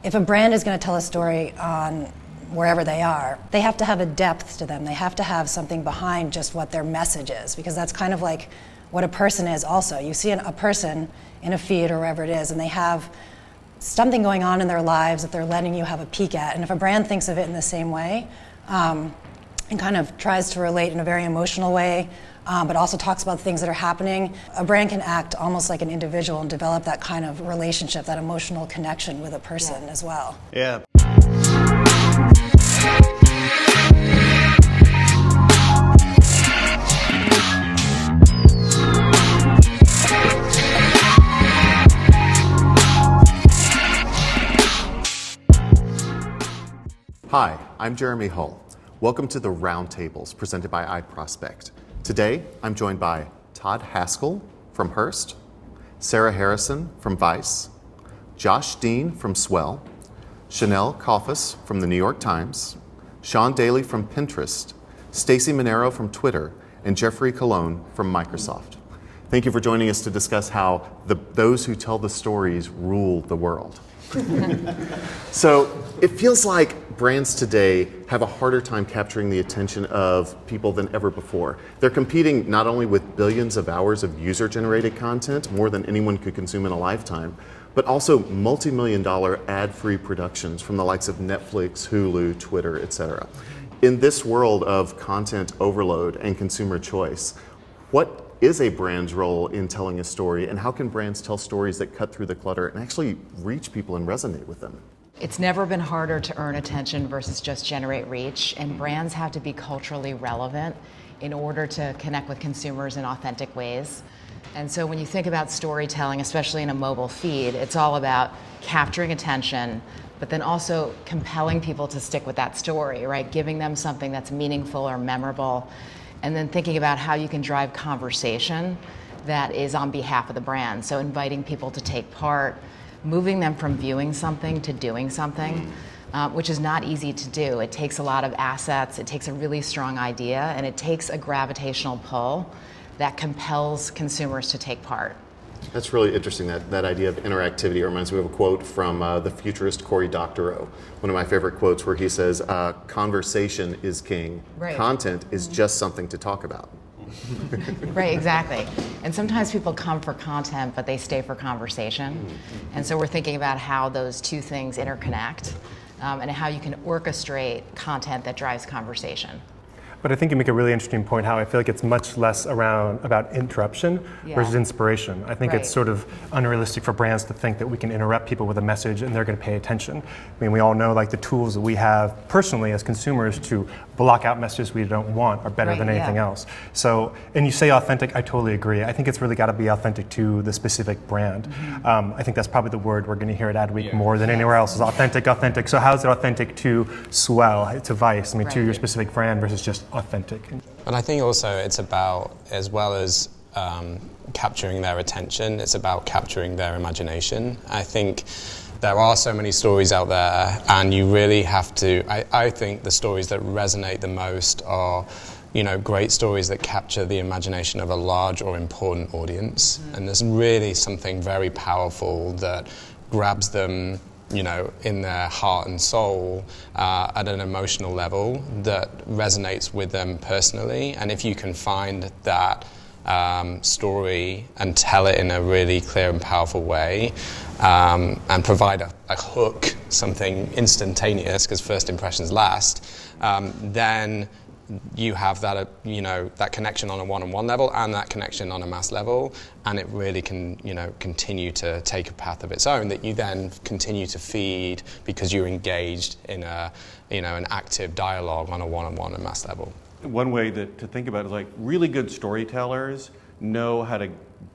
If a brand is going to tell a story on wherever they are, they have to have a depth to them. They have to have something behind just what their message is, because that's kind of like what a person is also. You see a person in a feed or wherever it is, and they have something going on in their lives that they're letting you have a peek at. And if a brand thinks of it in the same way, and kind of tries to relate in a very emotional way, but also talks about things that are happening, a brand can act almost like an individual and develop that kind of relationship, that emotional connection with a person as well. Yeah. Hi, I'm Jeremy Hull. Welcome to the Roundtables presented by iProspect. Today, I'm joined by Todd Haskell from HEARST, Sarah Harrison from Vice, Josh Dean from Swell, CHANELLE KALFAS from the New York Times, Sean Daly from Pinterest, Stacy Monero from Twitter, and Jeffrey Colon from Microsoft. Thank you for joining us to discuss how those who tell the stories rule the world. So it feels like brands today have a harder time capturing the attention of people than ever before. They're competing not only with billions of hours of user-generated content, more than anyone could consume in a lifetime, but also multi-million-dollar ad-free productions from the likes of Netflix, Hulu, Twitter, etc. In this world of content overload and consumer choice, what is a brand's role in telling a story, and how can brands tell stories that cut through the clutter and actually reach people and resonate with them? It's never been harder to earn attention versus just generate reach, and brands have to be culturally relevant in order to connect with consumers in authentic ways. And so when you think about storytelling, especially in a mobile feed, it's all about capturing attention, but then also compelling people to stick with that story, right? Giving them something that's meaningful or memorable, and then thinking about how you can drive conversation that is on behalf of the brand. So inviting people to take part, moving them from viewing something to doing something, which is not easy to do. It takes a lot of assets, it takes a really strong idea, and it takes a gravitational pull that compels consumers to take part. That's really interesting, that idea of interactivity. It reminds me of a quote from the futurist Cory Doctorow, one of my favorite quotes, where he says, conversation is king. Right. Content is just something to talk about. Right, exactly. And sometimes people come for content, but they stay for conversation. And so we're thinking about how those two things interconnect, and how you can orchestrate content that drives conversation. But I think you make a really interesting point, how I feel like it's much less about interruption versus inspiration. I think it's sort of unrealistic for brands to think that we can interrupt people with a message and they're going to pay attention. I mean, we all know like the tools that we have personally as consumers to block out messages we don't want are better than anything else. So, and you say authentic, I totally agree. I think it's really got to be authentic to the specific brand. I think that's probably the word we're going to hear at Adweek more than anywhere else is authentic. So how is it authentic to Swell, to Vice, to your specific brand versus just authentic? And I think also it's about, as well as capturing their attention, it's about capturing their imagination. I think there are so many stories out there, and you really have to, I think the stories that resonate the most are, great stories that capture the imagination of a large or important audience. And there's really something very powerful that grabs them in their heart and soul at an emotional level that resonates with them personally. And if you can find that story and tell it in a really clear and powerful way, and provide a hook, something instantaneous, because first impressions last, then you have that, that connection on a one-on-one level and that connection on a mass level, and it really can, continue to take a path of its own that you then continue to feed because you're engaged in an active dialogue on a one-on-one and mass level. One way to think about it is like really good storytellers know how to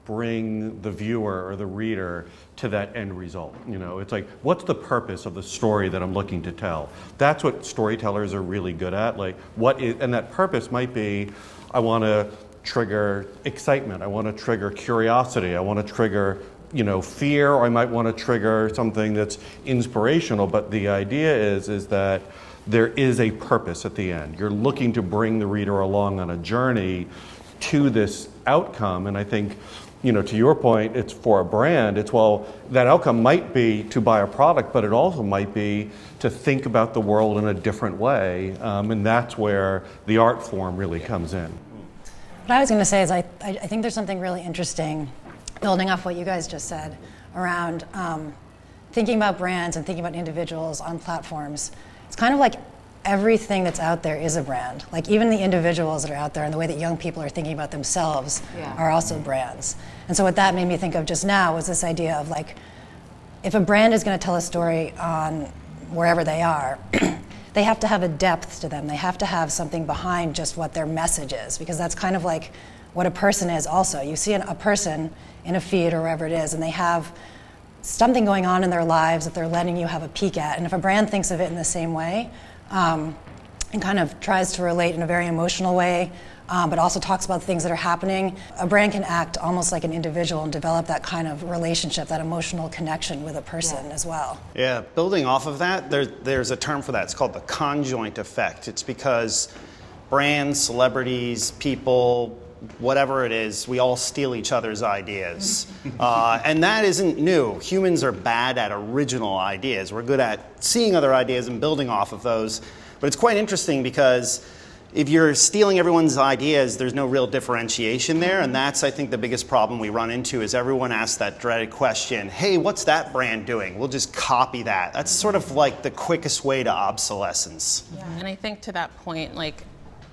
bring the viewer or the reader to that end result. It's like, what's the purpose of the story that I'm looking to tell? That's what storytellers are really good at. Like, and that purpose might be, I want to trigger excitement, I want to trigger curiosity, I want to trigger fear, or I might want to trigger something that's inspirational. But the idea is that there is a purpose at the end. You're looking to bring the reader along on a journey to this outcome, and I think to your point, it's for a brand. It's, well, that outcome might be to buy a product, but it also might be to think about the world in a different way, and that's where the art form really comes in. What I was going to say is I think there's something really interesting, building off what you guys just said, around thinking about brands and thinking about individuals on platforms. It's kind of like everything that's out there is a brand. Like even the individuals that are out there and the way that young people are thinking about themselves are also brands. And so what that made me think of just now was this idea of like, if a brand is going to tell a story on wherever they are, they have to have a depth to them. They have to have something behind just what their message is, because that's kind of like what a person is also. You see a person in a feed or wherever it is, and they have something going on in their lives that they're letting you have a peek at. And if a brand thinks of it in the same way, and kind of tries to relate in a very emotional way, but also talks about things that are happening, a brand can act almost like an individual and develop that kind of relationship, that emotional connection with a person as well. Yeah, building off of that, there's a term for that. It's called the conjoint effect. It's because brands, celebrities, people, whatever it is, we all steal each other's ideas. And that isn't new. Humans are bad at original ideas. We're good at seeing other ideas and building off of those. But it's quite interesting because if you're stealing everyone's ideas, there's no real differentiation there. And that's, I think, the biggest problem we run into is everyone asks that dreaded question, hey, what's that brand doing? We'll just copy that. That's sort of like the quickest way to obsolescence. Yeah, and I think to that point, like,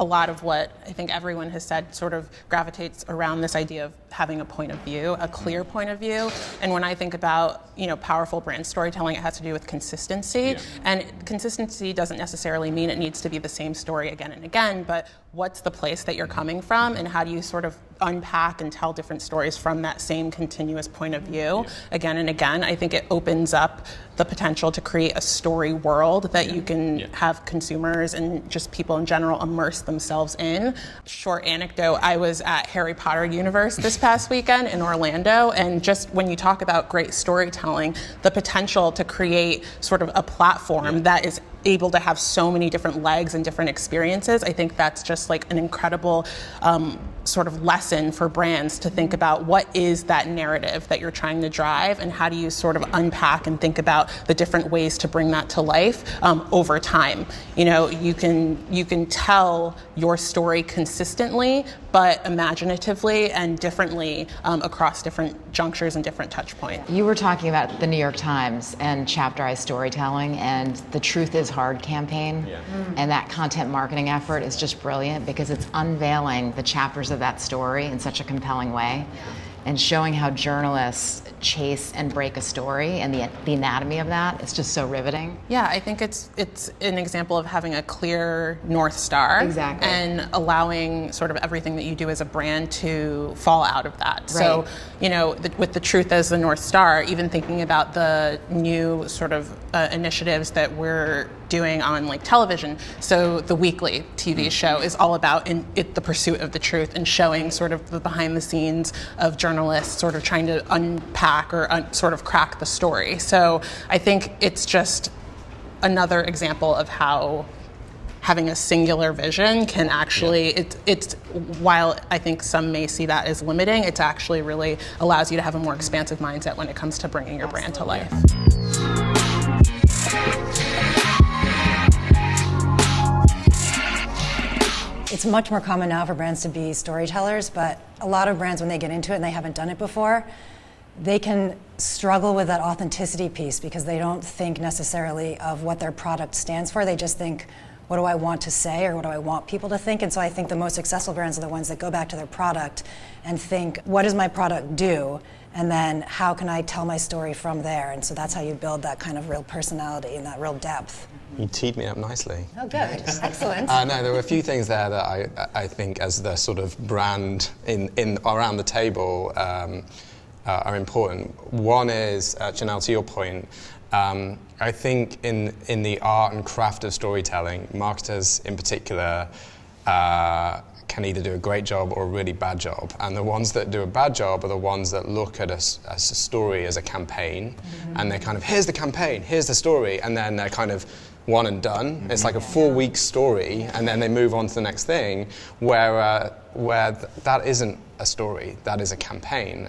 a lot of what I think everyone has said sort of gravitates around this idea of having a point of view, a clear point of view. And when I think about, powerful brand storytelling, it has to do with consistency. Yeah. And consistency doesn't necessarily mean it needs to be the same story again and again, but what's the place that you're coming from, and how do you sort of unpack and tell different stories from that same continuous point of view again and again. I think it opens up the potential to create a story world that you can have consumers and just people in general immerse themselves in. Short anecdote, I was at Harry Potter Universe this past weekend in Orlando, and just when you talk about great storytelling, the potential to create sort of a platform that is able to have so many different legs and different experiences, I think that's just like an incredible sort of lesson for brands to think about what is that narrative that you're trying to drive, and how do you sort of unpack and think about the different ways to bring that to life over time. You can tell your story consistently, but imaginatively and differently across different junctures and different touch points. You were talking about the New York Times and chapterized storytelling and the Truth is Hard campaign. And that content marketing effort is just brilliant because it's unveiling the chapters of that story in such a compelling way and showing how journalists chase and break a story and the anatomy of that. It's just so riveting. Yeah, I think it's an example of having a clear North Star. Exactly. And allowing sort of everything that you do as a brand to fall out of that. Right. So, with the truth as the North Star, even thinking about the new sort of initiatives that we're doing on like television. So the weekly TV show is all about the pursuit of the truth and showing sort of the behind the scenes of journalists sort of trying to unpack or sort of crack the story. So I think it's just another example of how having a singular vision can actually, it's while I think some may see that as limiting, it's actually really allows you to have a more expansive mindset when it comes to bringing your brand to life. It's much more common now for brands to be storytellers, but a lot of brands, when they get into it and they haven't done it before, they can struggle with that authenticity piece because they don't think necessarily of what their product stands for. They just think, what do I want to say, or what do I want people to think? And so I think the most successful brands are the ones that go back to their product and think, what does my product do? And then how can I tell my story from there? And so that's how you build that kind of real personality and that real depth. You teed me up nicely. Oh, good. Excellent. No, there were a few things there that I think as the sort of brand in around the table are important. One is, Chanel, to your point, I think in the art and craft of storytelling, marketers in particular can either do a great job or a really bad job. And the ones that do a bad job are the ones that look at a story as a campaign, and they're kind of, here's the campaign, here's the story, and then they're kind of one and done. It's like a 4-week story, and then they move on to the next thing, where that isn't a story, that is a campaign.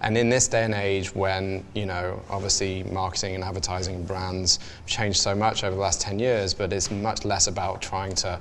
And in this day and age when, you know, obviously marketing and advertising and brands have changed so much over the last 10 years, but it's much less about trying to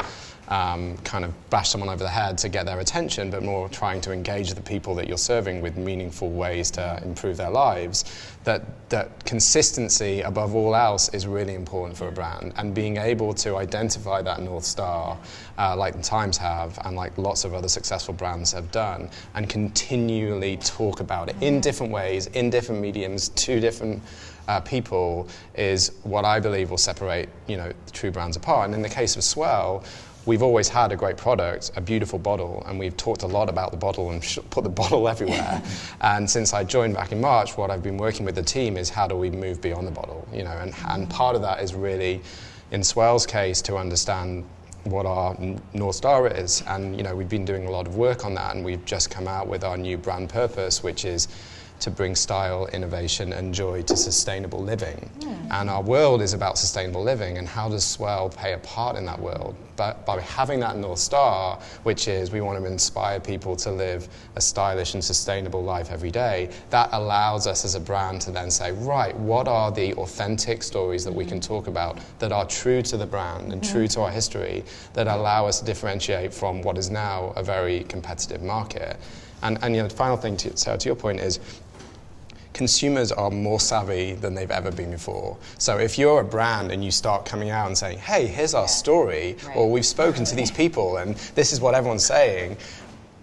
kind of bash someone over the head to get their attention, but more trying to engage the people that you're serving with meaningful ways to improve their lives, that consistency above all else is really important for a brand. And being able to identify that North Star, like the Times have, and like lots of other successful brands have done, and continually talk about it in different ways, in different mediums, to different people, is what I believe will separate, you know, the true brands apart. And in the case of Swell, we've always had a great product, a beautiful bottle, and we've talked a lot about the bottle and put the bottle everywhere. And since I joined back in March, what I've been working with the team is how do we move beyond the bottle, you know, and part of that is really, in Swell's case, to understand what our North Star is. And, you know, we've been doing a lot of work on that, and we've just come out with our new brand purpose, which is to bring style, innovation, and joy to sustainable living. And our world is about sustainable living, and how does Swell play a part in that world? But by having that North Star, which is we want to inspire people to live a stylish and sustainable life every day, that allows us as a brand to then say, right, what are the authentic stories that we can talk about that are true to the brand and true to our history, that allow us to differentiate from what is now a very competitive market? And you know, the final thing, Sarah, to your point is, consumers are more savvy than they've ever been before. So if you're a brand and you start coming out and saying, hey, here's our story, or we've spoken to these people and this is what everyone's saying,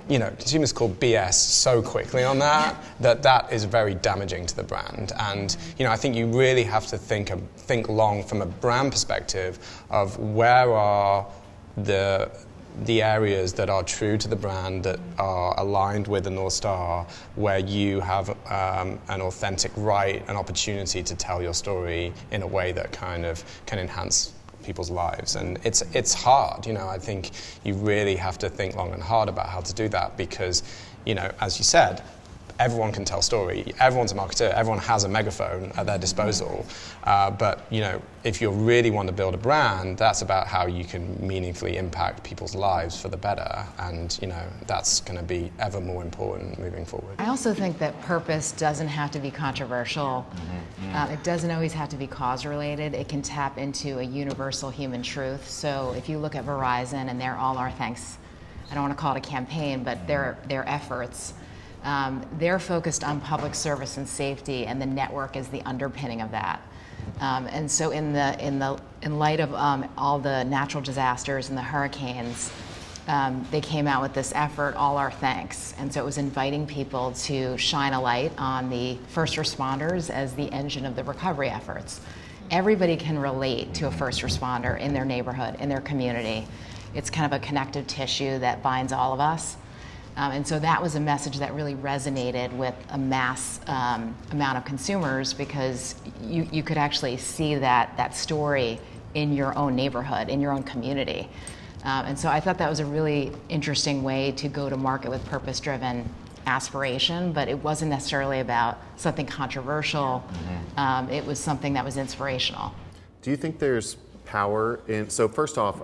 you know, consumers call BS so quickly on that is very damaging to the brand. And, you know, I think you really have to think long from a brand perspective of where are the areas that are true to the brand, that are aligned with the North Star, where you have an authentic right, an opportunity to tell your story in a way that kind of can enhance people's lives. And it's hard, you know. I think you really have to think long and hard about how to do that, because, you know, as you said, everyone can tell story. Everyone's a marketer. Everyone has a megaphone at their disposal. But, you know, if you really want to build a brand, that's about how you can meaningfully impact people's lives for the better. And, you know, that's going to be ever more important moving forward. I also think that purpose doesn't have to be controversial. It doesn't always have to be cause-related. It can tap into a universal human truth. So if you look at Verizon and their All Our Thanks, I don't want to call it a campaign, but their efforts, they're focused on public service and safety, and the network is the underpinning of that. And so in light of all the natural disasters and the hurricanes, they came out with this effort, All Our Thanks. And so it was inviting people to shine a light on the first responders as the engine of the recovery efforts. Everybody can relate to a first responder in their neighborhood, in their community. It's kind of a connective tissue that binds all of us. And so that was a message that really resonated with a mass amount of consumers, because you could actually see that story in your own neighborhood, in your own community. And so I thought that was a really interesting way to go to market with purpose-driven aspiration, but it wasn't necessarily about something controversial. It was something that was inspirational. Do you think there's power in, so first off,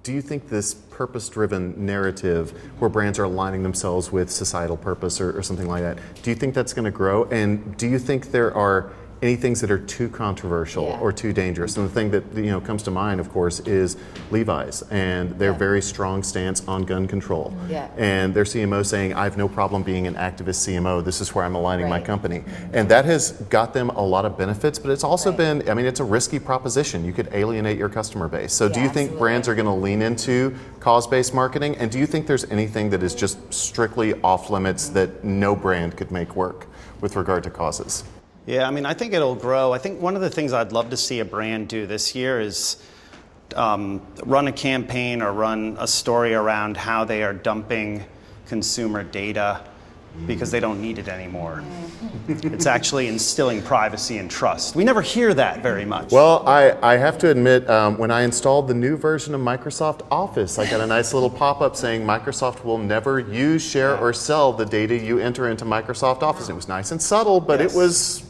do you think this purpose-driven narrative where brands are aligning themselves with societal purpose or something like that, do you think that's going to grow? And do you think there are any things that are too controversial or too dangerous? And the thing that comes to mind, of course, is Levi's and their very strong stance on gun control. And their CMO saying, I have no problem being an activist CMO. This is where I'm aligning my company. And that has got them a lot of benefits, but it's also been, I mean, it's a risky proposition. You could alienate your customer base. So do you think brands are going to lean into cause-based marketing? And do you think there's anything that is just strictly off limits that no brand could make work with regard to causes? Yeah, I mean, I think it'll grow. I think one of the things I'd love to see a brand do this year is run a campaign or run a story around how they are dumping consumer data because they don't need it anymore. It's actually instilling privacy and trust. We never hear that very much. Well, I have to admit, when I installed the new version of Microsoft Office, I got a nice little pop-up saying Microsoft will never use, share, or sell the data you enter into Microsoft Office. It was nice and subtle, but it was,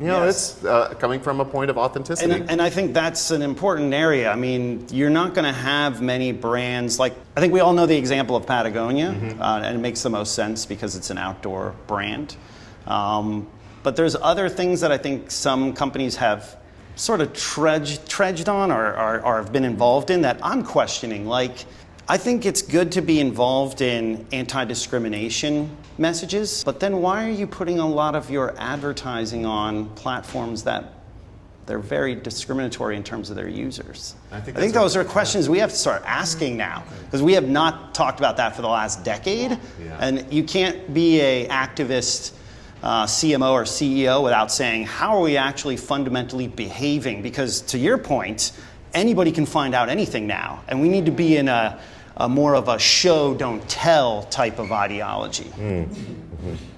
you know, it's coming from a point of authenticity. And I think that's an important area. I mean, you're not going to have many brands like, I think we all know the example of Patagonia, and it makes the most sense because it's an outdoor brand. But there's other things that I think some companies have sort of trudged on or have been involved in that I'm questioning. Like, I think it's good to be involved in anti-discrimination messages, but then why are you putting a lot of your advertising on platforms that they're very discriminatory in terms of their users? I think those are questions we have to start asking now, because we have not talked about that for the last decade, and you can't be an activist CMO or CEO without saying, how are we actually fundamentally behaving? Because to your point, anybody can find out anything now, and we need to be in a more of a show, don't tell type of ideology.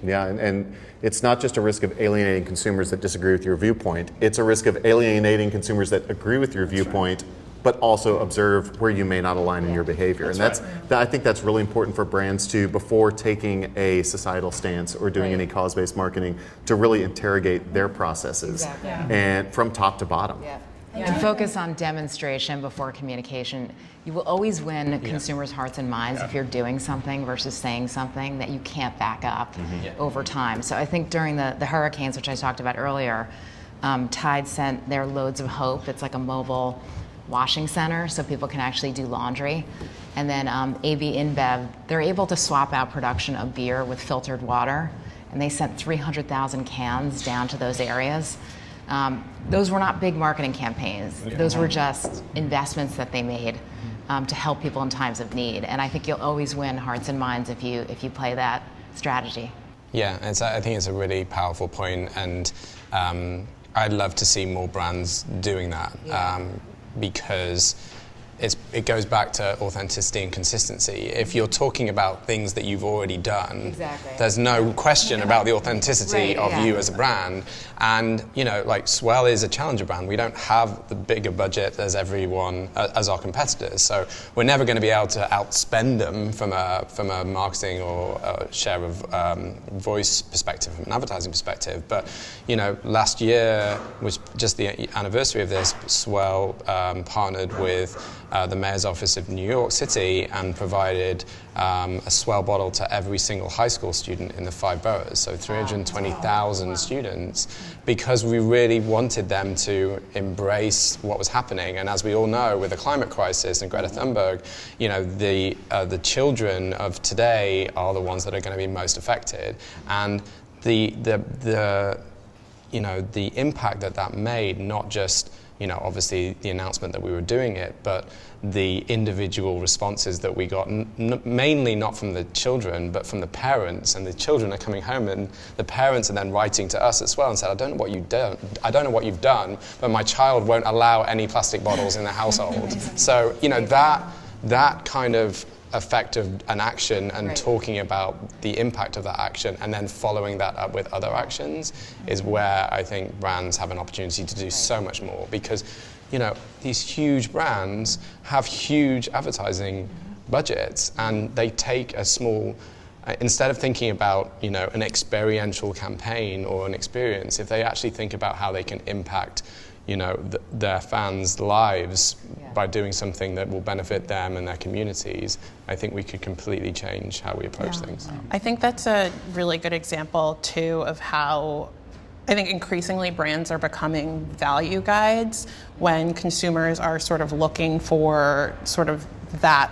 Yeah, and it's not just a risk of alienating consumers that disagree with your viewpoint, it's a risk of alienating consumers that agree with your viewpoint, but also observe where you may not align in your behavior. I think that's really important for brands to, before taking a societal stance or doing any cause-based marketing, to really interrogate their processes and from top to bottom. To focus on demonstration before communication. You will always win consumers' hearts and minds if you're doing something versus saying something that you can't back up over time. So I think during the hurricanes, which I talked about earlier, Tide sent their Loads of Hope. It's like a mobile washing center so people can actually do laundry. And then AB InBev, they're able to swap out production of beer with filtered water, and they sent 300,000 cans down to those areas. Those were not big marketing campaigns. Those were just investments that they made to help people in times of need. And I think you'll always win hearts and minds if you play that strategy. Yeah, I think it's a really powerful point, and I'd love to see more brands doing that because it goes back to authenticity and consistency. If you're talking about things that you've already done, there's no question about the authenticity of you as a brand. And, you know, like Swell is a challenger brand. We don't have the bigger budget as everyone, as our competitors. So we're never going to be able to outspend them from a marketing or a share of voice perspective, from an advertising perspective. But, you know, last year was just the anniversary of this. Swell partnered with the Mayor's Office of New York City and provided a Swell bottle to every single high school student in the 5 boroughs, so 320,000 students, because we really wanted them to embrace what was happening. And as we all know, with the climate crisis and Greta Thunberg, you know, the children of today are the ones that are going to be most affected. And the impact that made, not just, you know, obviously the announcement that we were doing it, but the individual responses that we got, mainly not from the children, but from the parents. And the children are coming home, and the parents are then writing to us as well and said, I don't know what you've done, but my child won't allow any plastic bottles in the household. So, you know, that kind of effect of an action and talking about the impact of that action and then following that up with other actions is where I think brands have an opportunity to do so much more, because, you know, these huge brands have huge advertising budgets, and they take a small, instead of thinking about, you know, an experiential campaign or an experience, if they actually think about how they can impact, you know, their fans' lives by doing something that will benefit them and their communities, I think we could completely change how we approach things. I think that's a really good example, too, of how I think increasingly brands are becoming value guides when consumers are sort of looking for sort of that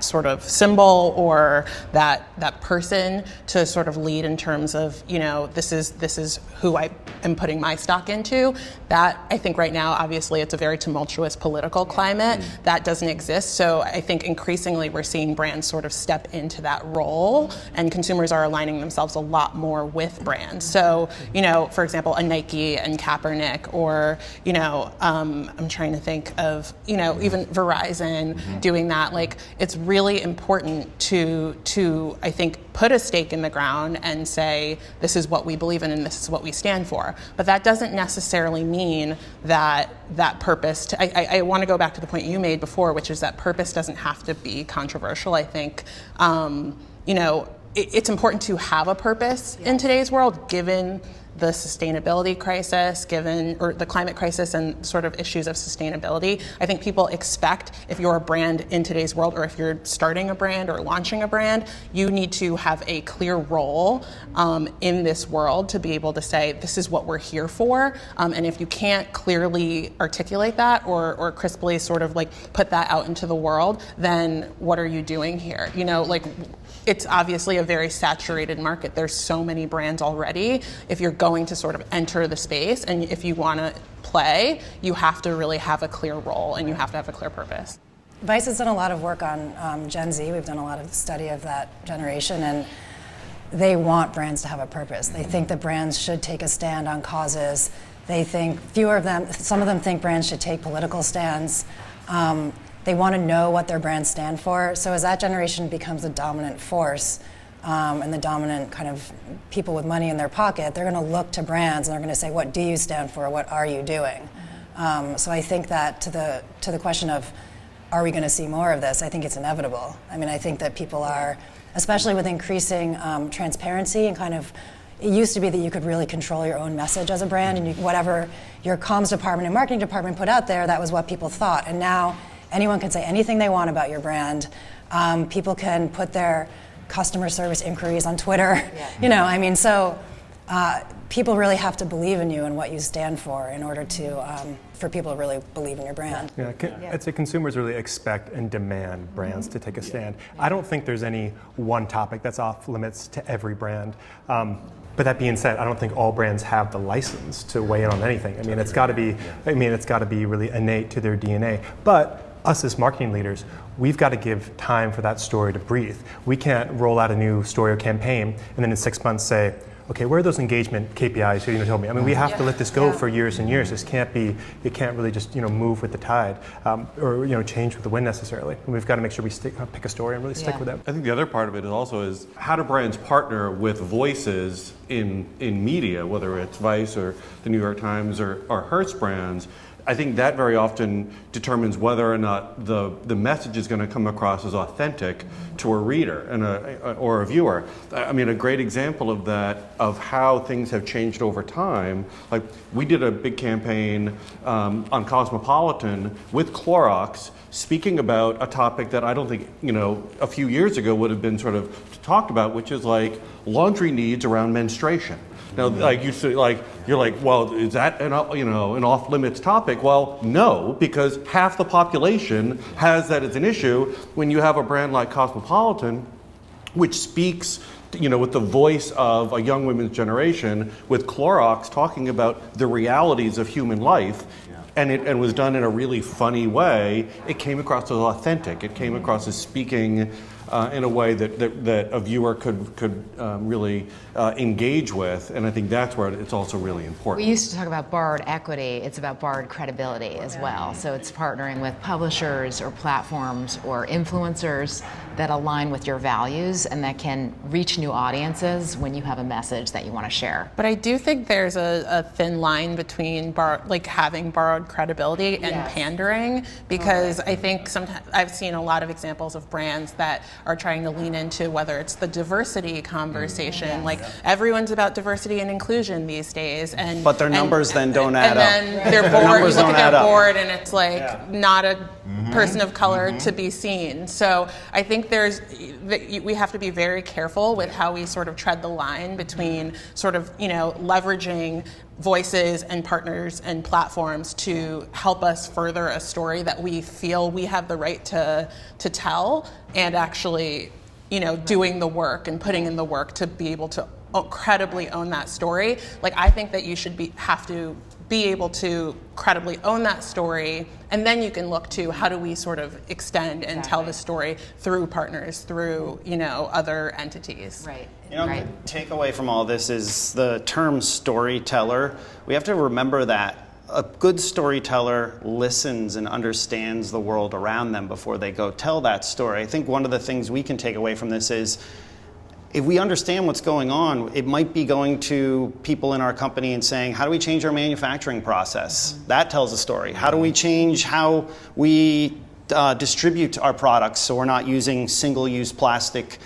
sort of symbol or that person to sort of lead in terms of, you know, this is who I am putting my stock into. That, I think right now, obviously it's a very tumultuous political climate. That doesn't exist. So I think increasingly we're seeing brands sort of step into that role, and consumers are aligning themselves a lot more with brands. So, you know, for example, a Nike and Kaepernick, or, you know, I'm trying to think of, you know, even Verizon doing that like it's really important to I think put a stake in the ground and say this is what we believe in and this is what we stand for. But that doesn't necessarily mean that purpose. I want to go back to the point you made before, which is that purpose doesn't have to be controversial. I think it's important to have a purpose in today's world, given the sustainability crisis, or the climate crisis and sort of issues of sustainability. I think people expect, if you're a brand in today's world, or if you're starting a brand or launching a brand, you need to have a clear role in this world to be able to say, this is what we're here for. And if you can't clearly articulate that or crisply sort of like put that out into the world, then what are you doing here? It's obviously a very saturated market. There's so many brands already. If you're going to sort of enter the space and if you want to play, you have to really have a clear role and you have to have a clear purpose. Vice has done a lot of work on Gen Z. We've done a lot of study of that generation, and they want brands to have a purpose. They think that brands should take a stand on causes. They think, some of them think brands should take political stands. They want to know what their brands stand for. So as that generation becomes the dominant force and the dominant kind of people with money in their pocket, they're going to look to brands and they're going to say, what do you stand for? What are you doing? So I think that to the question of, are we going to see more of this? I think it's inevitable. I mean, I think that people are, especially with increasing transparency and kind of, it used to be that you could really control your own message as a brand, and whatever your comms department and marketing department put out there, that was what people thought. And now anyone can say anything they want about your brand. People can put their customer service inquiries on Twitter. So people really have to believe in you and what you stand for in order to, for people to really believe in your brand. I'd say consumers really expect and demand brands to take a stand. I don't think there's any one topic that's off limits to every brand. But that being said, I don't think all brands have the license to weigh in on anything. I mean, it's got to be really innate to their DNA. But us as marketing leaders, we've got to give time for that story to breathe. We can't roll out a new story or campaign and then in 6 months say, okay, where are those engagement KPIs you told me? I mean, we have to let this go for years and years. It can't really just move with the tide or change with the wind necessarily. And we've got to make sure we pick a story and really stick with it. I think the other part of it is how do brands partner with voices in media, whether it's Vice or the New York Times or Hearst brands. I think that very often determines whether or not the message is going to come across as authentic to a reader or a viewer. I mean, a great example of that, of how things have changed over time, like we did a big campaign on Cosmopolitan with Clorox, speaking about a topic that I don't think, a few years ago would have been sort of talked about, which is like laundry needs around menstruation. Now, like you say, you're like, well, is that an off-limits topic? Well, no, because half the population has that as an issue. When you have a brand like Cosmopolitan, which speaks, with the voice of a young women's generation, with Clorox talking about the realities of human life, and it was done in a really funny way, it came across as authentic. It came across as speaking in a way that a viewer could really engage with, and I think that's where it's also really important. We used to talk about borrowed equity. It's about borrowed credibility as well. So it's partnering with publishers or platforms or influencers that align with your values and that can reach new audiences when you have a message that you want to share. But I do think there's a thin line between having borrowed credibility and pandering, because I think sometimes I've seen a lot of examples of brands that are trying to lean into whether it's the diversity conversation, like everyone's about diversity and inclusion these days, but their numbers then don't add up. And then they're bored. You look at their board, and it's like not a person of color to be seen. So I think we have to be very careful with how we sort of tread the line between sort of leveraging voices and partners and platforms to help us further a story that we feel we have the right to tell, and actually doing the work and putting in the work to be able to credibly own that story. Like, I think that you should have to be able to credibly own that story, and then you can look to how do we sort of extend and tell the story through partners, through other entities. Right. The takeaway from all this is the term storyteller. We have to remember that a good storyteller listens and understands the world around them before they go tell that story. I think one of the things we can take away from this is, if we understand what's going on, it might be going to people in our company and saying, how do we change our manufacturing process? That tells a story. How do we change how we distribute our products so we're not using single-use plastic?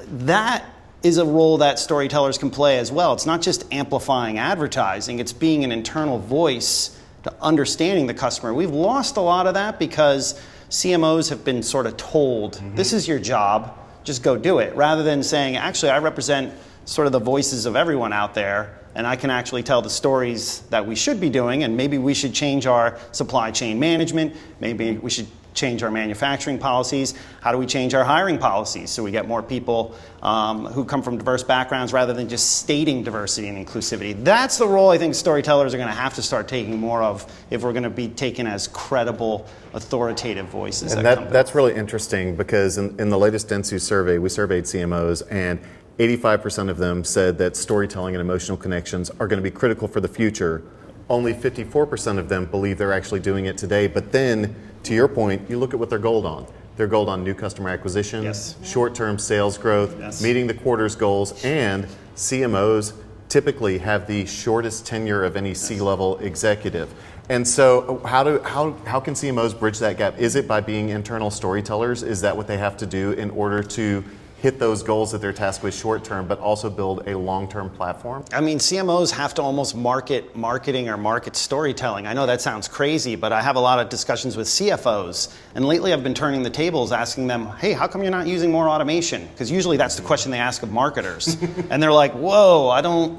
That is a role that storytellers can play as well. It's not just amplifying advertising, it's being an internal voice to understanding the customer. We've lost a lot of that because CMOs have been sort of told, this is your job, just go do it, rather than saying, actually, I represent sort of the voices of everyone out there, and I can actually tell the stories that we should be doing, and maybe we should change our supply chain management, maybe we should change our manufacturing policies. How do we change our hiring policies so we get more people who come from diverse backgrounds rather than just stating diversity and inclusivity? That's the role I think storytellers are going to have to start taking more of if we're going to be taken as credible, authoritative voices. And that's really interesting because in the latest Dentsu survey, we surveyed CMOs, and 85% of them said that storytelling and emotional connections are going to be critical for the future. Only 54% of them believe they're actually doing it today. But then, to your point, you look at what they're goaled on. They're goaled on new customer acquisition, yes, short-term sales growth, yes, meeting the quarter's goals, and CMOs typically have the shortest tenure of any yes, C-level executive. And so how can CMOs bridge that gap? Is it by being internal storytellers? Is that what they have to do in order to hit those goals that they're tasked with short term, but also build a long-term platform? I mean, CMOs have to almost marketing or market storytelling. I know that sounds crazy, but I have a lot of discussions with CFOs, and lately I've been turning the tables asking them, hey, how come you're not using more automation? Because usually that's the question they ask of marketers. And they're like, whoa,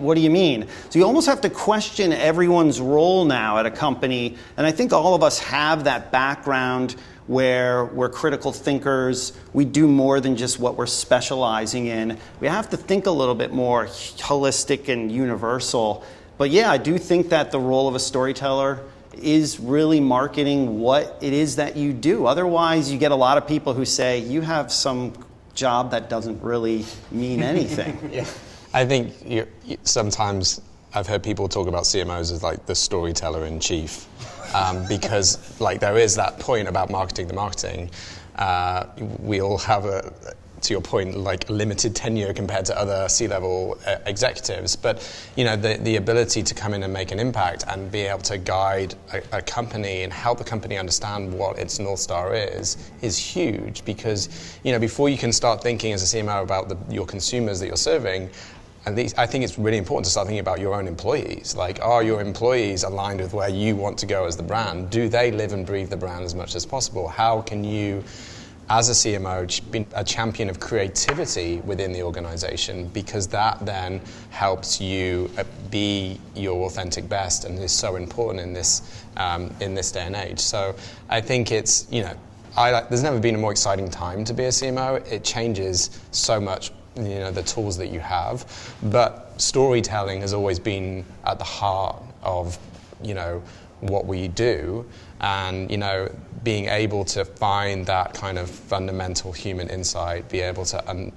what do you mean? So you almost have to question everyone's role now at a company, and I think all of us have that background where we're critical thinkers, we do more than just what we're specializing in. We have to think a little bit more holistic and universal. But yeah, I do think that the role of a storyteller is really marketing what it is that you do. Otherwise, you get a lot of people who say, you have some job that doesn't really mean anything. Yeah. I think sometimes I've heard people talk about CMOs as like the storyteller in chief. Because like there is that point about marketing the marketing. We all have to your point, like limited tenure compared to other C-level executives. But the ability to come in and make an impact and be able to guide a company and help the company understand what its North Star is huge. Because before you can start thinking as a CMO about your consumers that you're serving, and I think it's really important to start thinking about your own employees. Like, are your employees aligned with where you want to go as the brand? Do they live and breathe the brand as much as possible? How can you, as a CMO, be a champion of creativity within the organization? Because that then helps you be your authentic best and is so important in this day and age. So I think it's, there's never been a more exciting time to be a CMO. It changes so much, the tools that you have, but storytelling has always been at the heart of what we do, and being able to find that kind of fundamental human insight, be able to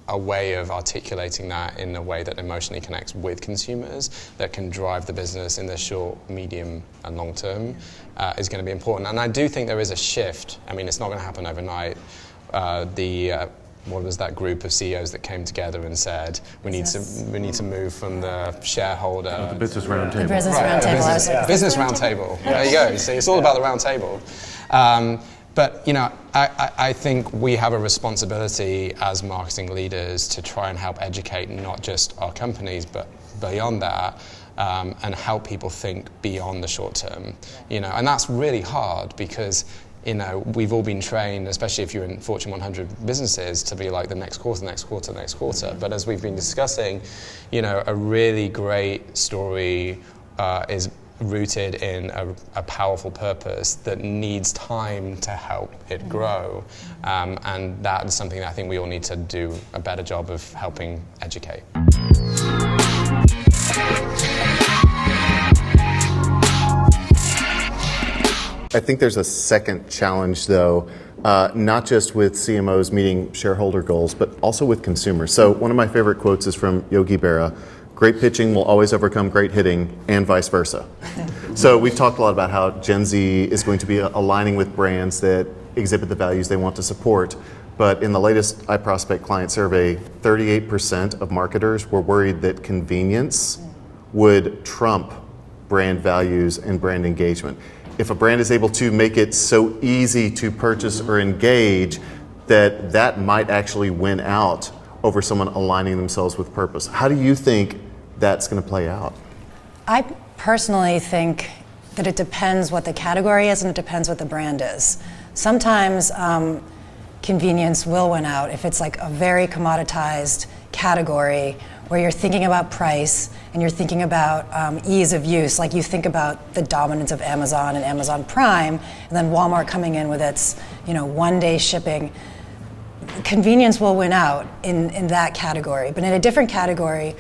a way of articulating that in a way that emotionally connects with consumers, that can drive the business in the short, medium and long term, is going to be important. And I do think there is a shift. I mean, it's not going to happen overnight. What was that group of CEOs that came together and said we need to move from the shareholder, the business roundtable. The business roundtable. Business roundtable. There you go. See, it's all about the roundtable. But I think we have a responsibility as marketing leaders to try and help educate not just our companies, but beyond that, and help people think beyond the short term. And that's really hard because we've all been trained, especially if you're in Fortune 100 businesses, to be like the next quarter. But as we've been discussing, a really great story is rooted in a powerful purpose that needs time to help it grow. And that is something that I think we all need to do a better job of helping educate. I think there's a second challenge, though, not just with CMOs meeting shareholder goals, but also with consumers. So one of my favorite quotes is from Yogi Berra, great pitching will always overcome great hitting, and vice versa. So we've talked a lot about how Gen Z is going to be aligning with brands that exhibit the values they want to support. But in the latest iProspect client survey, 38% of marketers were worried that convenience would trump brand values and brand engagement. If a brand is able to make it so easy to purchase or engage, that might actually win out over someone aligning themselves with purpose. How do you think that's going to play out? I personally think that it depends what the category is and it depends what the brand is. Sometimes convenience will win out if it's like a very commoditized category where you're thinking about price and you're thinking about ease of use. Like you think about the dominance of Amazon and Amazon Prime, and then Walmart coming in with its one-day shipping. Convenience will win out in that category. But in a different category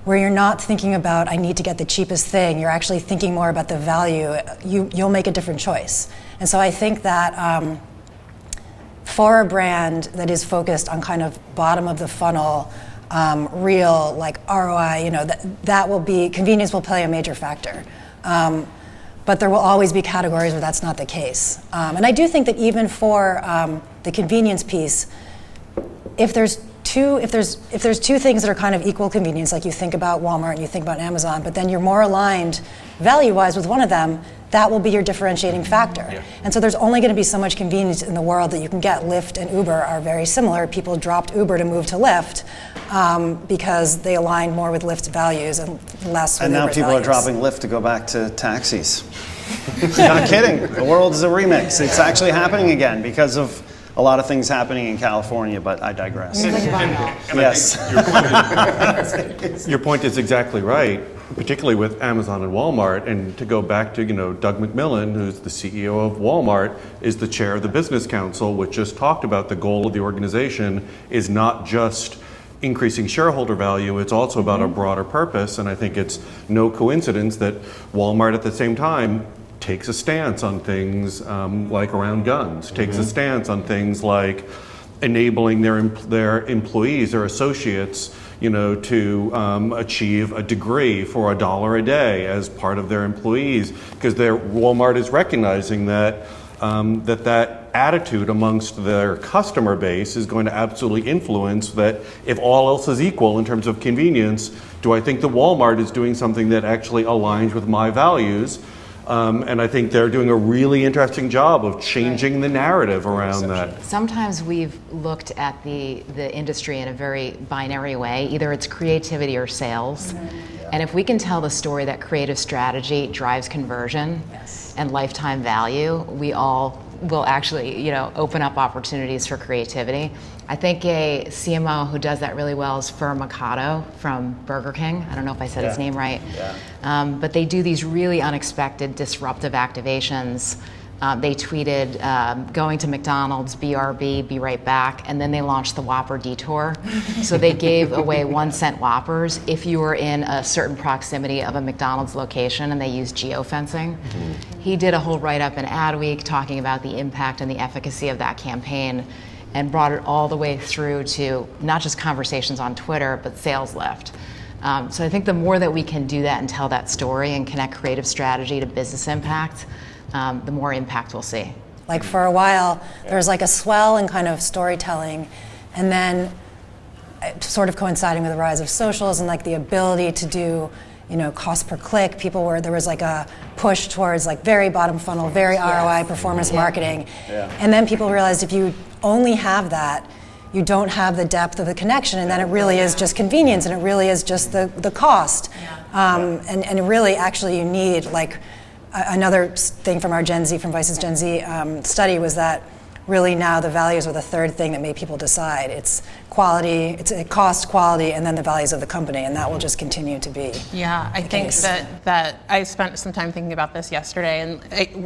where you're not thinking about, I need to get the cheapest thing, you're actually thinking more about the value, you'll make a different choice. And so I think that for a brand that is focused on kind of bottom of the funnel, real like ROI, that will be, convenience will play a major factor. But there will always be categories where that's not the case. And I do think that even for the convenience piece, if there's two things that are kind of equal convenience, like you think about Walmart and you think about Amazon, but then you're more aligned value-wise with one of them, that will be your differentiating factor. Yeah. And so there's only going to be so much convenience in the world that you can get. Lyft and Uber are very similar. People dropped Uber to move to Lyft because they aligned more with Lyft's values and less with And now Uber's people values. are dropping Lyft to go back to taxis. Not kidding. The world is a remix. It's actually happening again because of a lot of things happening in California, but I digress. Yes. Your point is exactly right, particularly with Amazon and Walmart. And to go back to Doug McMillon, who's the CEO of Walmart, is the chair of the Business Council, which just talked about the goal of the organization is not just increasing shareholder value, it's also about a broader purpose. And I think it's no coincidence that Walmart at the same time takes a stance on things like around guns, takes a stance on things like enabling their employees, their associates, to achieve a degree for $1 a day as part of their employees, because Walmart is recognizing that that attitude amongst their customer base is going to absolutely influence that. If all else is equal in terms of convenience, do I think that Walmart is doing something that actually aligns with my values? And I think they're doing a really interesting job of changing the narrative around that. Sometimes we've looked at the industry in a very binary way. Either it's creativity or sales. And if we can tell the story that creative strategy drives conversion and lifetime value, we all will actually, open up opportunities for creativity. I think a CMO who does that really well is Fer Mercado from Burger King. I don't know if I said his name right. But they do these really unexpected, disruptive activations. They tweeted, going to McDonald's, BRB, be right back, and then they launched the Whopper Detour. So they gave away 1-cent Whoppers if you were in a certain proximity of a McDonald's location, and they used geofencing. He did a whole write-up in Adweek talking about the impact and the efficacy of that campaign, and brought it all the way through to not just conversations on Twitter, but sales lift. So I think the more that we can do that and tell that story and connect creative strategy to business impact, the more impact we'll see. Like for a while, there was like a swell in kind of storytelling, and then sort of coinciding with the rise of socials and like the ability to do, cost per click. There was like a push towards like very bottom funnel, very ROI performance marketing. And then people realized if you only have that, you don't have the depth of the connection, and then it really is just convenience, and it really is just the cost. And really, actually, you need like another thing from our Gen Z, from Vice's Gen Z study was that really now the values are the third thing that made people decide. It's quality, it's cost, quality, and then the values of the company, and that will just continue to be. Yeah, I think that I spent some time thinking about this yesterday, and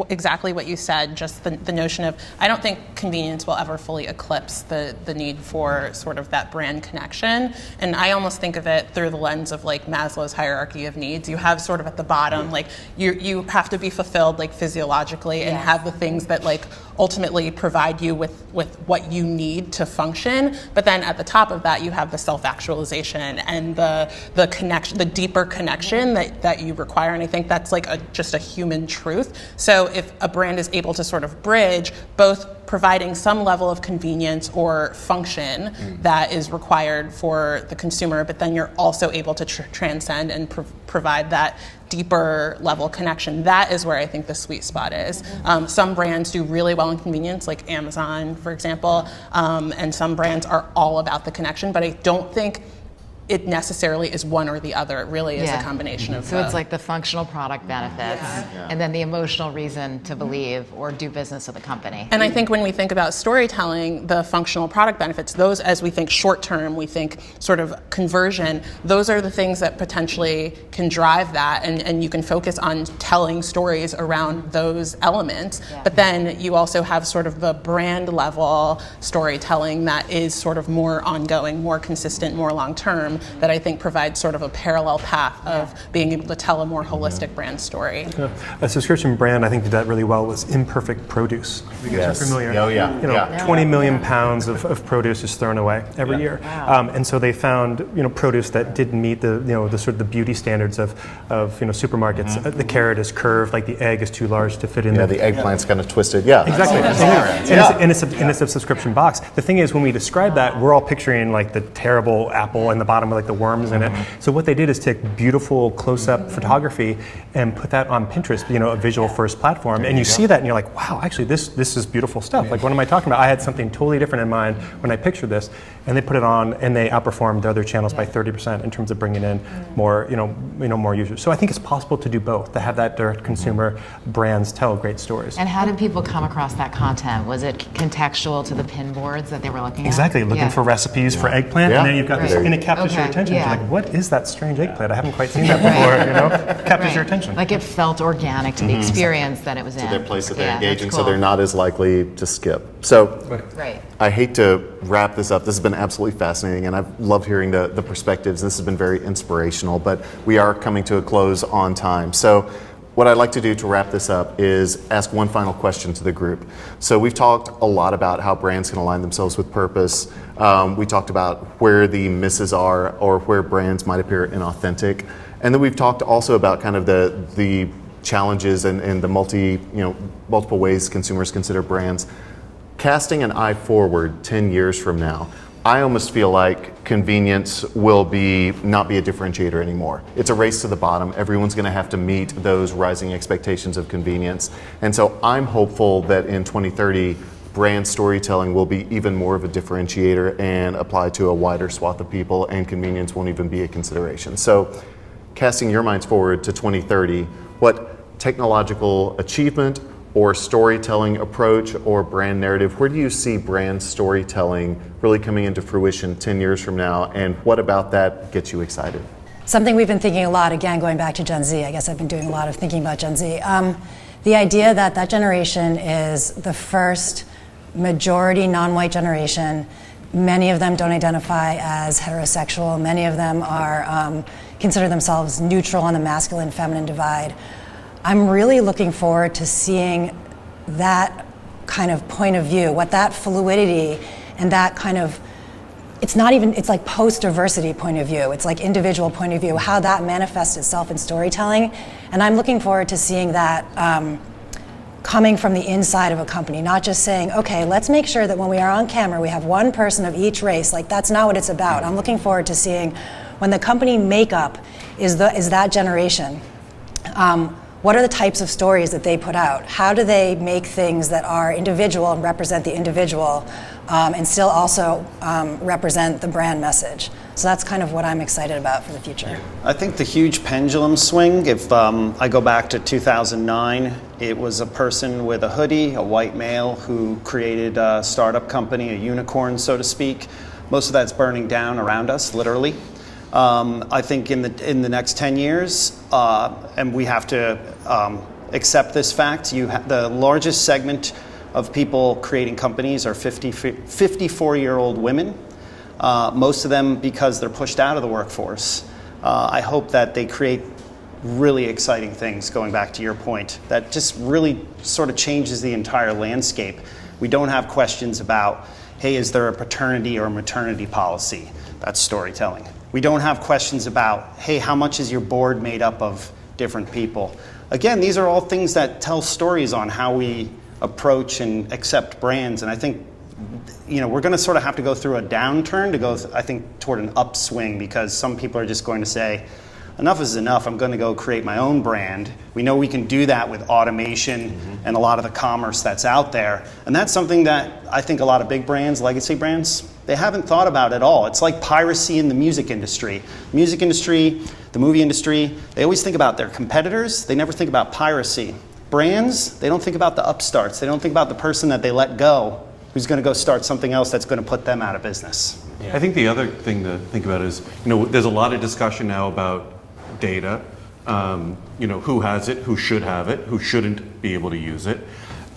exactly what you said, just the notion of, I don't think convenience will ever fully eclipse the need for sort of that brand connection, and I almost think of it through the lens of like Maslow's hierarchy of needs. You have sort of at the bottom, like you have to be fulfilled like physiologically and have the things that like ultimately provide provide you with what you need to function. But then at the top of that, you have the self-actualization and the connection, the deeper connection that you require. And I think that's like just a human truth. So if a brand is able to sort of bridge both providing some level of convenience or function that is required for the consumer, but then you're also able to transcend and provide that deeper level connection. That is where I think the sweet spot is. Some brands do really well in convenience, like Amazon, for example, and some brands are all about the connection, but I don't think it necessarily is one or the other. It really is a combination of So it's like the functional product benefits and then the emotional reason to believe or do business with a company. And I think when we think about storytelling, the functional product benefits, those, as we think short term, we think sort of conversion, those are the things that potentially can drive that, and you can focus on telling stories around those elements. But then you also have sort of the brand level storytelling that is sort of more ongoing, more consistent, more long term, that I think provides sort of a parallel path of being able to tell a more holistic brand story. A subscription brand I think did that really well was Imperfect Produce. You guys are familiar? Oh yeah. You know, 20 million pounds of produce is thrown away every year. And so they found produce that didn't meet the the sort of the beauty standards of supermarkets. The carrot is curved, like the egg is too large to fit in. The eggplant's kind of twisted. Yeah, exactly. And it's a subscription box. The thing is, when we describe that, we're all picturing like the terrible apple and the bottom with like the worms in it. So what they did is take beautiful close-up photography and put that on Pinterest, a visual first platform, and you see that and you're like, wow, actually this is beautiful stuff. Like, what am I talking about? I had something totally different in mind when I pictured this, and they put it on and they outperformed the other channels by 30% in terms of bringing in more more users. So I think it's possible to do both, to have that direct consumer brands tell great stories. And how did people come across that content? Was it contextual to the pin boards that they were looking at? Exactly, looking for recipes for eggplant, and then you've got this, and it captures your attention. Yeah. You're like, what is that strange eggplant? I haven't quite seen that before. Captures your attention. Like it felt organic to the experience that it was in. To their place that they're engaging, so they're not as likely to skip. So I hate to wrap this up. This has been absolutely fascinating, and I've loved hearing the perspectives. This has been very inspirational, but we are coming to a close on time. So what I'd like to do to wrap this up is ask one final question to the group. So we've talked a lot about how brands can align themselves with purpose. We talked about where the misses are or where brands might appear inauthentic. And then we've talked also about kind of the challenges and the multiple ways consumers consider brands. Casting an eye forward 10 years from now, I almost feel like convenience will not be a differentiator anymore. It's a race to the bottom. Everyone's going to have to meet those rising expectations of convenience. And so I'm hopeful that in 2030, brand storytelling will be even more of a differentiator and apply to a wider swath of people, and convenience won't even be a consideration. So casting your minds forward to 2030, what technological achievement or storytelling approach or brand narrative, where do you see brand storytelling really coming into fruition 10 years from now, and what about that gets you excited? Something we've been thinking a lot, again, going back to Gen Z, I guess I've been doing a lot of thinking about Gen Z. The idea that generation is the first majority non-white generation. Many of them don't identify as heterosexual. Many of them are consider themselves neutral on the masculine-feminine divide. I'm really looking forward to seeing that kind of point of view, what that fluidity and that kind of, it's like post-diversity point of view, it's like individual point of view, how that manifests itself in storytelling. And I'm looking forward to seeing that coming from the inside of a company, not just saying, okay, let's make sure that when we are on camera, we have one person of each race. Like, that's not what it's about. I'm looking forward to seeing when the company makeup is that generation. What are the types of stories that they put out? How do they make things that are individual and represent the individual, and still also represent the brand message? So that's kind of what I'm excited about for the future. I think the huge pendulum swing, if I go back to 2009, it was a person with a hoodie, a white male, who created a startup company, a unicorn, so to speak. Most of that's burning down around us, literally. I think in the next 10 years, and we have to accept this fact, the largest segment of people creating companies are 54-year-old women, most of them because they're pushed out of the workforce. I hope that they create really exciting things, going back to your point, that just really sort of changes the entire landscape. We don't have questions about, hey, is there a paternity or maternity policy? That's storytelling. We don't have questions about, hey, how much is your board made up of different people? Again, these are all things that tell stories on how we approach and accept brands. And I think, we're going to sort of have to go through a downturn to go, I think, toward an upswing, because some people are just going to say, enough is enough, I'm going to go create my own brand. We know we can do that with automation and a lot of the commerce that's out there. And that's something that I think a lot of big brands, legacy brands, they haven't thought about at all. It's like piracy in the music industry. Music industry, the movie industry, they always think about their competitors. They never think about piracy. Brands, they don't think about the upstarts. They don't think about the person that they let go who's going to go start something else that's going to put them out of business. Yeah. I think the other thing to think about is, there's a lot of discussion now about data, who has it, who should have it, who shouldn't be able to use it.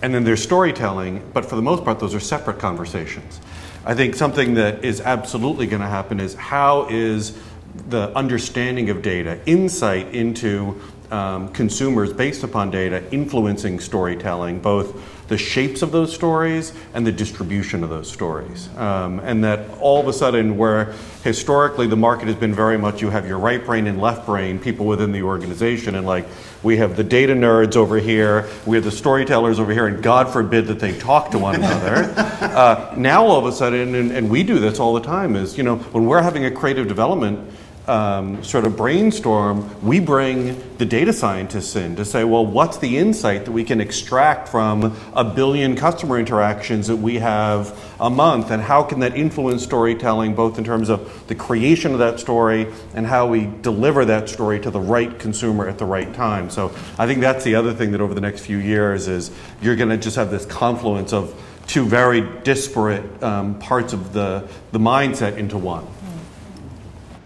And then there's storytelling, but for the most part, those are separate conversations. I think something that is absolutely going to happen is, how is the understanding of data, insight into consumers based upon data, influencing storytelling, both the shapes of those stories and the distribution of those stories. And that all of a sudden, where historically the market has been very much, you have your right brain and left brain, people within the organization, and we have the data nerds over here, we have the storytellers over here, and God forbid that they talk to one another. Now all of a sudden, and we do this all the time, is, when we're having a creative development sort of brainstorm, we bring the data scientists in to say, well, what's the insight that we can extract from 1 billion customer interactions that we have a month, and how can that influence storytelling, both in terms of the creation of that story and how we deliver that story to the right consumer at the right time. So I think that's the other thing that over the next few years is, you're going to just have this confluence of two very disparate parts of the mindset into one.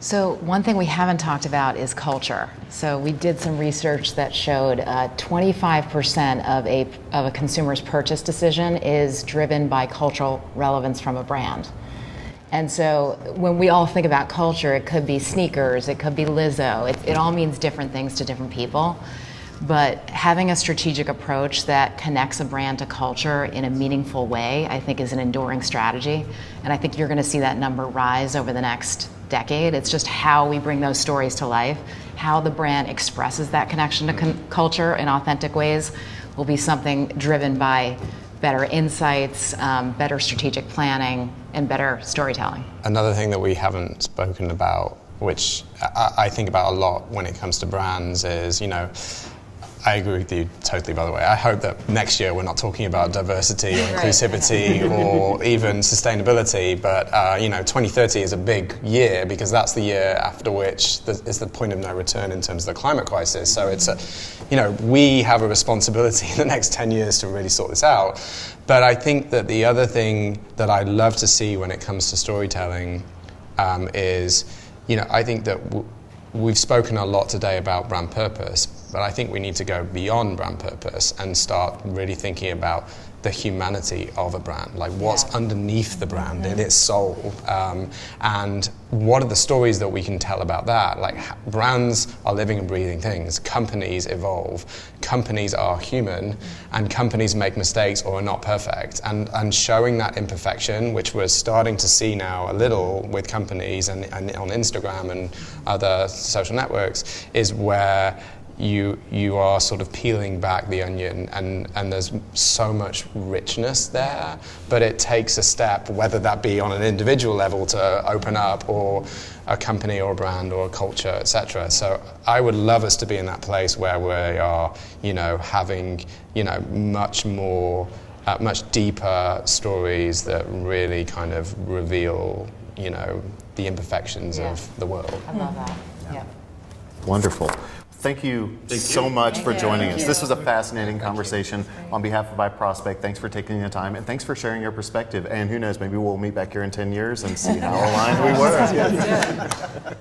So one thing we haven't talked about is culture. So we did some research that showed 25% of a consumer's purchase decision is driven by cultural relevance from a brand. And so when we all think about culture, it could be sneakers, it could be Lizzo, it all means different things to different people. But having a strategic approach that connects a brand to culture in a meaningful way, I think, is an enduring strategy. And I think you're going to see that number rise over the next decade. It's just how we bring those stories to life, how the brand expresses that connection to culture in authentic ways will be something driven by better insights, better strategic planning, and better storytelling. Another thing that we haven't spoken about, which I think about a lot when it comes to brands, is, I agree with you totally, by the way. I hope that next year we're not talking about diversity or inclusivity or even sustainability, but 2030 is a big year, because that's the year after which is the point of no return in terms of the climate crisis. So it's we have a responsibility in the next 10 years to really sort this out. But I think that the other thing that I love to see when it comes to storytelling is, I think that we've spoken a lot today about brand purpose, but I think we need to go beyond brand purpose and start really thinking about the humanity of a brand, like what's underneath the brand in its soul, and what are the stories that we can tell about that. Like, brands are living and breathing things. Companies evolve. Companies are human, and companies make mistakes or are not perfect. And showing that imperfection, which we're starting to see now a little with companies and on Instagram and other social networks, is where you are sort of peeling back the onion, and there's so much richness there, but it takes a step, whether that be on an individual level to open up, or a company or a brand or a culture, etc. So I would love us to be in that place where we are, having, much more, much deeper stories that really kind of reveal, the imperfections of the world. I love that. Yeah. Wonderful. Thank you so much for joining us. This was a fascinating conversation. On behalf of iProspect, thanks for taking the time, and thanks for sharing your perspective. And who knows, maybe we'll meet back here in 10 years and see how aligned we were.